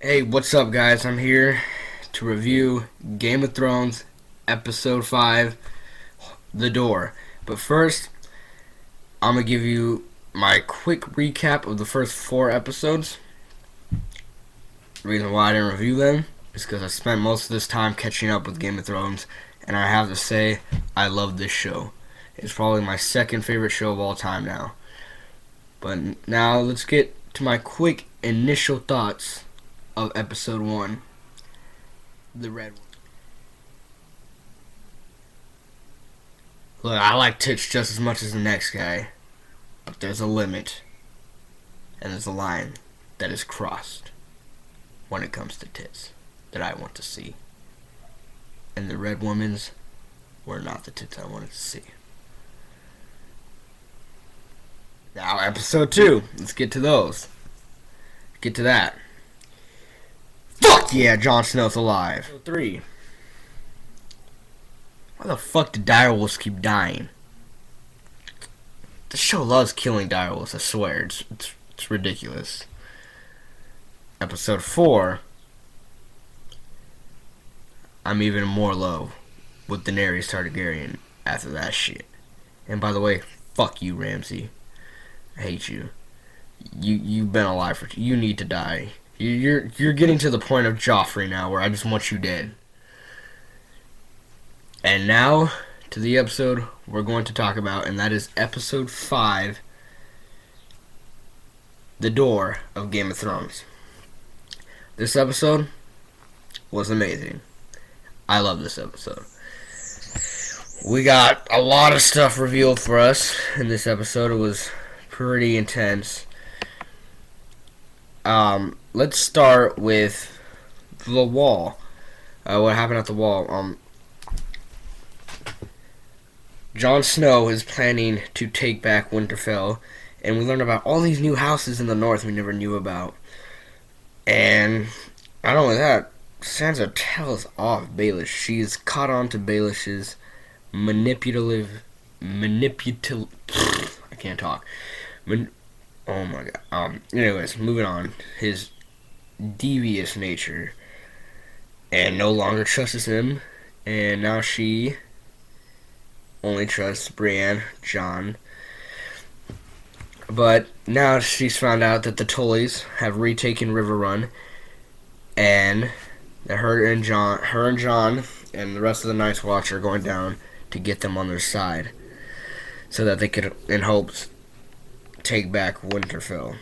Hey, what's up, guys? I'm here to review Game of Thrones Episode 5, The Door. But first, I'm going to give you my quick recap of the first 4 episodes. The reason why I didn't review them is because I spent most of this time catching up with Game of Thrones, and I have to say, I love this show. It's probably my second favorite show of all time now. But now, let's get to my quick initial thoughts of Episode 1, The Red One. Look, I like tits just as much as the next guy, but there's a limit, and there's a line that is crossed when it comes to tits that I want to see. And the Red Woman's were not the tits I wanted to see. Now, Episode 2, let's get to those. Get to that. Fuck yeah, Jon Snow's alive. Episode 3. Why the fuck do direwolves keep dying? The show loves killing direwolves, I swear. It's ridiculous. Episode 4. I'm even more low with Daenerys Targaryen after that shit. And by the way, fuck you, Ramsay. I hate you. You've been alive for... You need to die. You're getting to the point of Joffrey now where I just want you dead. And now to the episode we're going to talk about, and that is Episode 5, The Door of Game of Thrones. This episode was amazing. I love this episode. We got a lot of stuff revealed for us in this episode. It was pretty intense. Let's start with the wall. What happened at the wall? Jon Snow is planning to take back Winterfell, and we learned about all these new houses in the north we never knew about. And not only that, Sansa tells off Baelish. She's caught on to Baelish's manipulative. I can't talk. Oh my god. Anyways, moving on. His devious nature, and no longer trusts him, and now she only trusts Brienne, Jon. But now she's found out that the Tullys have retaken Riverrun, and that her and Jon and the rest of the Night's Watch are going down to get them on their side, so that they could, in hopes, take back Winterfell.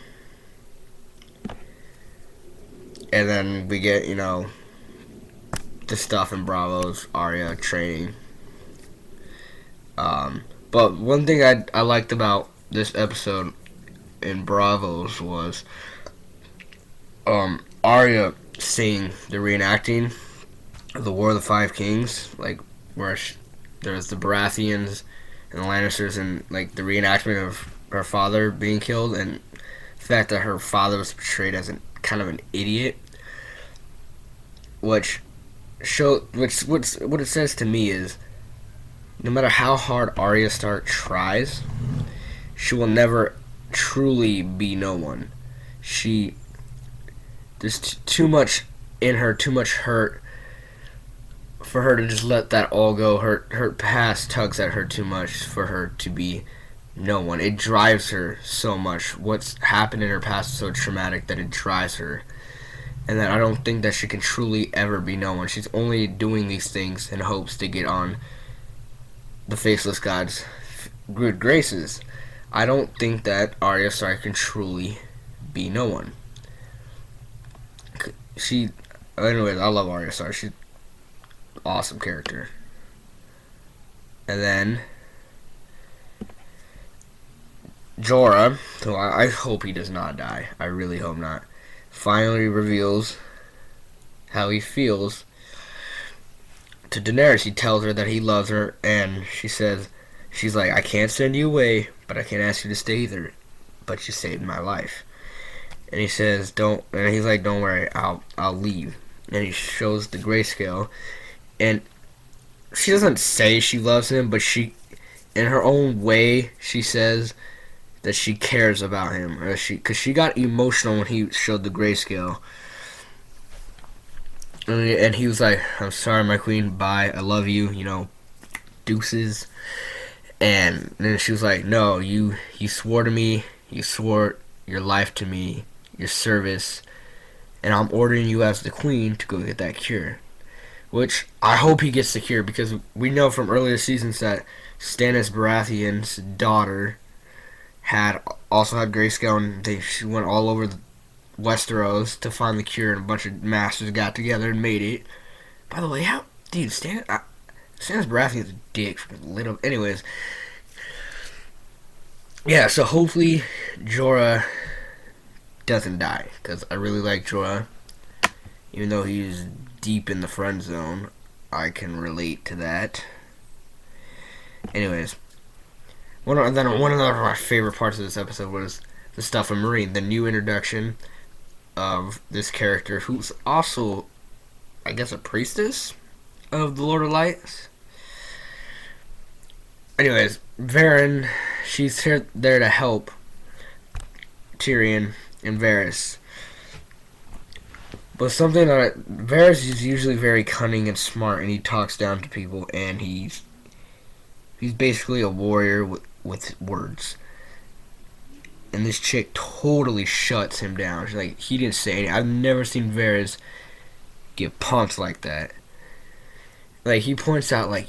And then we get, the stuff in Braavos, Arya training. But one thing I liked about this episode in Braavos was Arya seeing the reenacting of the War of the Five Kings, like where there's the Baratheons and the Lannisters, and like the reenactment of her father being killed, and the fact that her father was portrayed as kind of an idiot, what it says to me is, no matter how hard Arya Stark tries, she will never truly be no one. There's too much in her, too much hurt for her to just let that all go. Her past tugs at her too much for her to be no one. It drives her so much. What's happened in her past is so traumatic that it drives her. And that I don't think that she can truly ever be no one. She's only doing these things in hopes to get on the Faceless God's good graces. I don't think that Arya Stark can truly be no one. Anyways, I love Arya Stark. She's an awesome character. And then Jorah, who I hope he does not die. I really hope not. Finally reveals how he feels to Daenerys. He tells her that he loves her, and she's like, I can't send you away, but I can't ask you to stay either. But you saved my life. And he says, don't worry, I'll leave. And he shows the grayscale, and she doesn't say she loves him, but she, in her own way, she says that she cares about him, because she got emotional when he showed the grayscale. And he was like, "I'm sorry, my queen. Bye. I love you. Deuces." And then she was like, "No, you swore to me. You swore your life to me, your service, and I'm ordering you as the queen to go get that cure." Which I hope he gets the cure, because we know from earlier seasons that Stannis Baratheon's daughter had also had grayscale, and she went all over Westeros to find the cure, and a bunch of masters got together and made it. By the way, how dude Stannis Baratheon's a dick for little. Anyways, yeah. So hopefully Jorah doesn't die, because I really like Jorah, even though he's deep in the friend zone. I can relate to that. Anyways, one of my favorite parts of this episode was the stuff of Meereen, the new introduction of this character, who's also, I guess, a priestess of the Lord of Lights. Anyways, Varen, she's there to help Tyrion and Varys. But something that Varys is usually very cunning and smart, and he talks down to people, and he's basically a warrior with words. And this chick totally shuts him down. She's like, he didn't say anything. I've never seen Varys get punked like that. Like, he points out, like,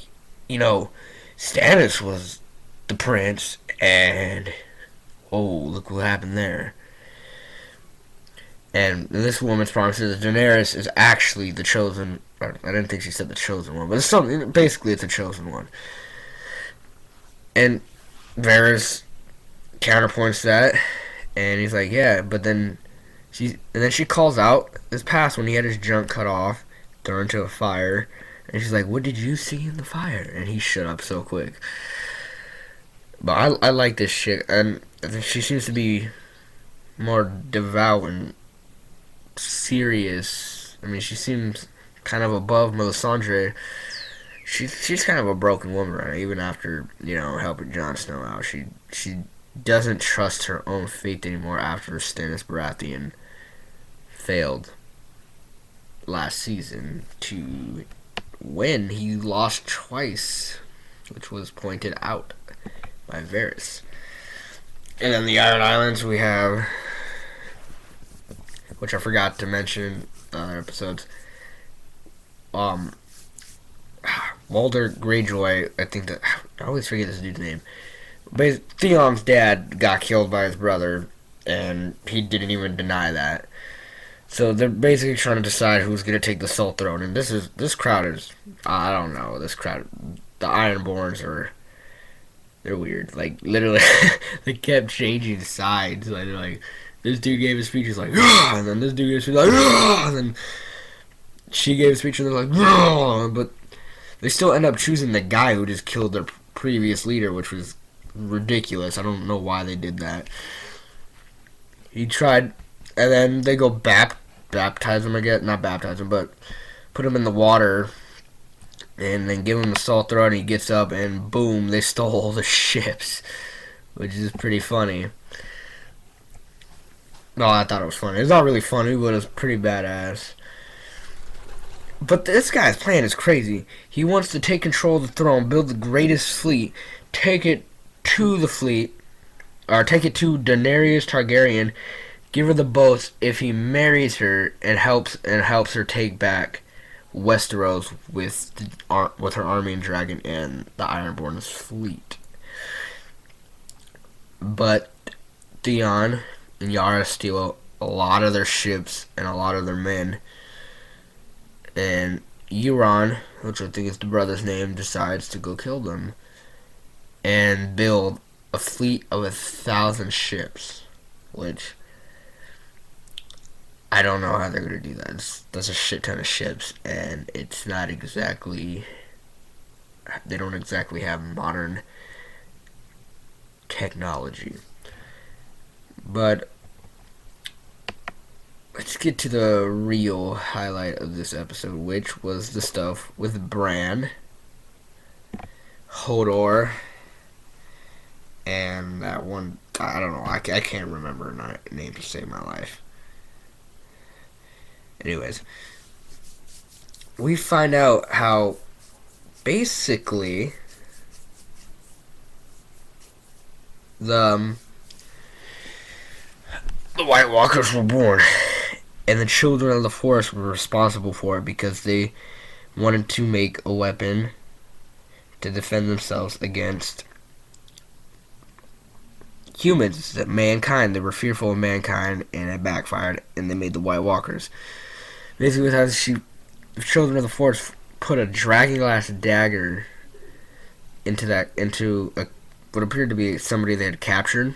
Stannis was the prince, and look what happened there. And this woman's promises that Daenerys is actually the chosen. I didn't think she said the chosen one, but it's something. Basically, it's a chosen one. And Varys counterpoints that, and he's like, "Yeah," but then she calls out this past when he had his junk cut off, thrown into a fire, and she's like, "What did you see in the fire?" And he shut up so quick. But I like this chick, and she seems to be more devout and serious. I mean, she seems kind of above Melisandre. She's kind of a broken woman, right? Even after helping Jon Snow out, she doesn't trust her own fate anymore after Stannis Baratheon failed last season to win. He lost twice, which was pointed out by Varys. And then the Iron Islands, we have, which I forgot to mention in other episodes, Walder Greyjoy, I think that, I always forget this dude's name. But Theon's dad got killed by his brother, and he didn't even deny that. So they're basically trying to decide who's going to take the Salt Throne. And this crowd is, I don't know, this crowd, the Ironborns they're weird. Like, literally, they kept changing sides. Like, they're like, this dude gave a speech, he's like, "Ugh!" And then this dude gave a speech, like, "Ugh!" And then she gave a speech, and they're like, "Ugh!" But they still end up choosing the guy who just killed their previous leader, which was ridiculous. I don't know why they did that. He tried, and then they go baptize him, I guess. Not baptize him, but put him in the water, and then give him the Salt Throne, and he gets up, and boom, they stole all the ships, which is pretty funny. No, I thought it was funny. It's not really funny, but it's pretty badass. But this guy's plan is crazy. He wants to take control of the throne, build the greatest fleet, take it to the fleet, or take it to Daenerys Targaryen, give her the boats if he marries her and helps her take back Westeros with her army and dragon and the Ironborn's fleet. But Theon and Yara steal a lot of their ships and a lot of their men. And Euron, which I think is the brother's name, decides to go kill them and build a fleet of 1,000 ships, which I don't know how they're going to do that. That's a shit ton of ships, and it's not exactly, they don't exactly have modern technology. But let's get to the real highlight of this episode, which was the stuff with Bran, Hodor, and that one, I don't know, I can't remember a name to save my life. Anyways, we find out how basically the the White Walkers were born, and the children of the forest were responsible for it because they wanted to make a weapon to defend themselves against humans, that mankind. They were fearful of mankind, and it backfired, and they made the White Walkers. Basically, the children of the forest put a dragonglass dagger into what appeared to be somebody they had captured,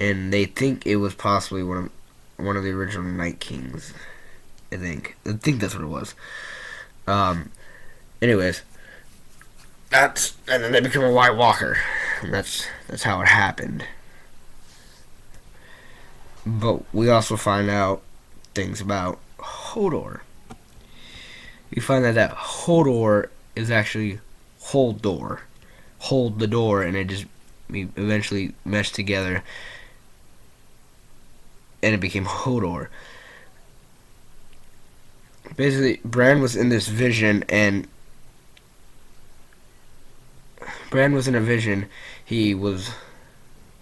and they think it was possibly one of the original Night Kings. I think that's what it was. Anyways, and then they become a White Walker. And that's how it happened. But we also find out things about Hodor. We find that Hodor is actually hold the door, and it just eventually meshed together, and it became Hodor. Basically, Bran was in this vision, and Bran was in a vision.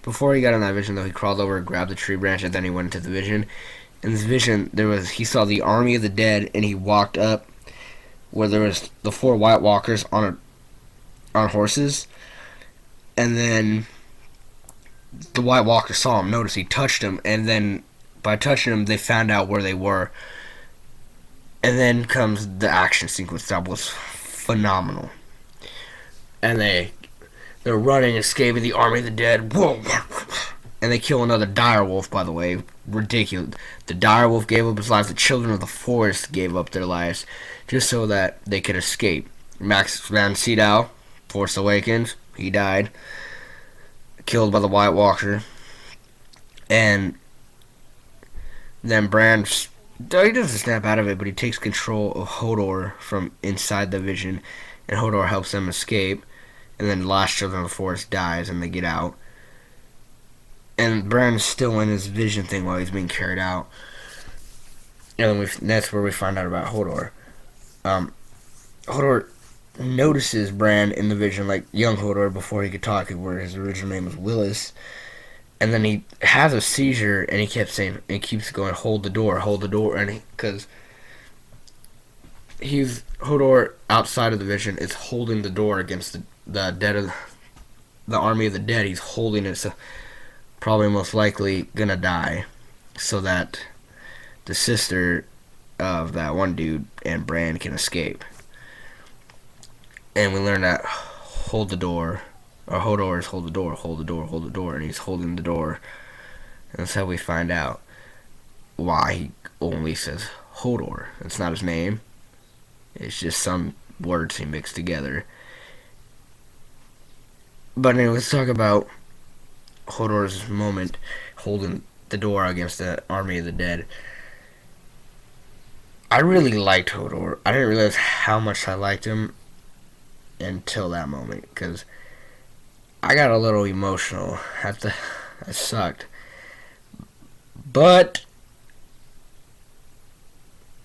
Before he got in that vision, though, he crawled over and grabbed the tree branch, and then he went into the vision. In this vision, he saw the army of the dead, and he walked up where there was the 4 White Walkers on horses, and then the White Walkers saw him. Notice he touched him, and then by touching him, they found out where they were. And then comes the action sequence that was phenomenal. And they're running, escaping the army of the dead. Whoa! And they kill another direwolf, by the way. Ridiculous. The direwolf gave up his life. The children of the forest gave up their lives just so that they could escape. Max Van Sydow, Force Awakens, he died. Killed by the White Walker. And then Bran, he doesn't snap out of it, but he takes control of Hodor from inside the vision, and Hodor helps them escape. And then the last children of the forest dies, and they get out. And Bran's still in his vision thing while he's being carried out. And then that's where we find out about Hodor. Hodor notices Bran in the vision, like young Hodor before he could talk, where his original name was Willis. And then he has a seizure, and he keeps going, hold the door, and because Hodor outside of the vision is holding the door against the dead of the army of the dead. He's holding it, so probably most likely gonna die, so that the sister of that one dude and Bran can escape. And we learn that hold the door, or Hodor is hold the door, and he's holding the door. And that's how we find out why he only says Hodor. It's not his name. It's just some words he mixed together. But anyway, let's talk about Hodor's moment holding the door against the army of the dead. I really liked Hodor. I didn't realize how much I liked him until that moment, because I got a little emotional. That sucked. But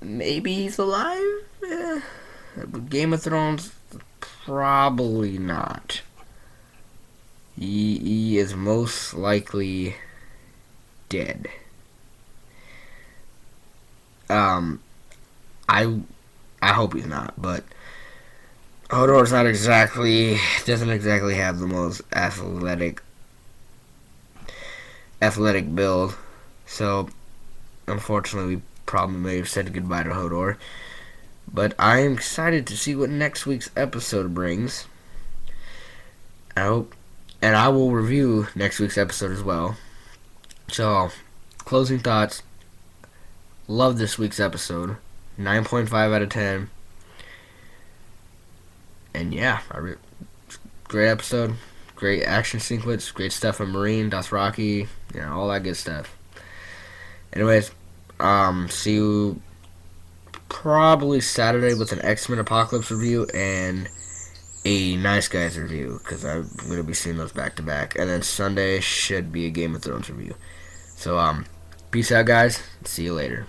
maybe he's alive? Game of Thrones? Probably not. He is most likely dead. I hope he's not, but Hodor's doesn't exactly have the most athletic build, so unfortunately we probably may have said goodbye to Hodor. But I am excited to see what next week's episode brings. And I will review next week's episode as well. So, closing thoughts. Love this week's episode. 9.5 out of 10. And yeah, great episode. Great action sequence. Great stuff from Meereen, Dothraki. All that good stuff. Anyways, see you probably Saturday with an X-Men Apocalypse review and a Nice Guys review, because I'm going to be seeing those back to back. And then Sunday should be a Game of Thrones review. So, peace out, guys. See you later.